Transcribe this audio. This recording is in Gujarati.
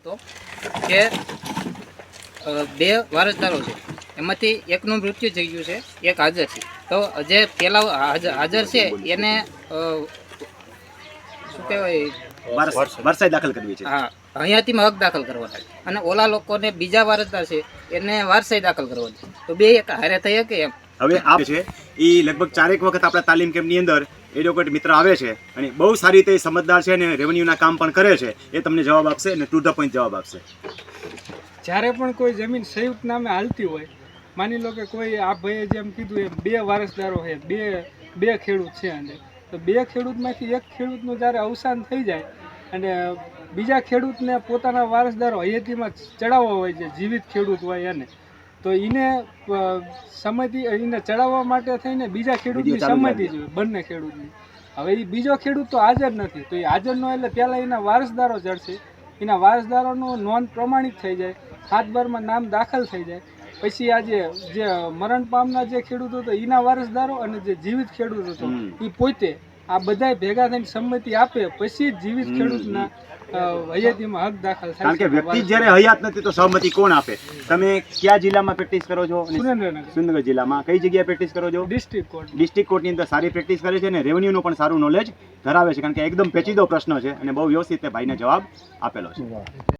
હતો કે બે વારસદારો છે, એમાંથી એકનું મૃત્યુ થઈ ગયું છે, એક હાજર છે. તો જે પેલા હાજર છે એને શું કહેવાય, વારસાઈ દાખલ કરવી છે. હા, હયાતીમાં હક દાખલ કરવાના છે. અને ઓલા લોકોને બીજા વારસદાર છે એને વારસાઈ દાખલ કરવાની છે. તો બે એક હારે થઈ શકે એમ. હવે આ છે એ લગભગ 4 વખત આપણા તાલીમ કેમ્પની અંદર એડવોકેટ મિત્ર આવે છે અને બહુ સારી રીતે સમજદાર છે અને રેવન્યુના કામ પણ કરે છે. એ તમને જવાબ આપશે અને ટુ ધ પોઈન્ટ જવાબ આપશે. જ્યારે પણ કોઈ જમીન સંયુક્ત નામે હાલતી હોય, માની લો કે કોઈ આ ભાઈએ જેમ કીધું એ બે વારસદારો છે, બે ખેડૂત છે, અને તો બે ખેડૂતમાંથી એક ખેડૂતનું જ્યારે અવસાન થઈ જાય અને બીજા ખેડૂતને પોતાના વારસદારો હયાતીમાં ચડાવવા હોય છે, જીવિત ખેડૂત હોય એને, તો એને ચડાવવા માટે થઈને બીજા ખેડૂતની સંમતિ જોઈએ, બંને ખેડૂતની. હવે એ બીજો ખેડૂત તો હાજર નથી, તો એ હાજર ન એટલે પહેલાં એના વારસદારો ચડશે, એના વારસદારોનું નોંધ પ્રમાણિત થઈ જાય, 7/12માં નામ દાખલ થઈ જાય. પછી આજે જે મરણ પામનાર જે ખેડૂત હતો એના વારસદારો અને જે જીવિત ખેડૂત હતો એ પોતે આ બધાય ભેગા થઈને સંમતિ આપે પછી જ જીવિત ખેડૂતના હયાતીમાં હક દાખલ થાય. કારણ કે વ્યક્તિ જ્યારે હયાત નથી તો સહમતિ કોણ આપે? તમે કયા જિલ્લામાં પ્રેક્ટિસ કરો છો? સુરેન્દ્રનગર જિલ્લામાં. કઈ જગ્યાએ પ્રેક્ટિસ કરો છો? ડિસ્ટ્રિક્ટ કોર્ટની અંદર સારી પ્રેક્ટિસ કરે છે અને રેવન્યુનું પણ સારું નોલેજ ધરાવે છે, કારણ કે એકદમ પેચીદો પ્રશ્ન છે અને બહુ વ્યવસ્થિત ભાઈને જવાબ આપેલો છે.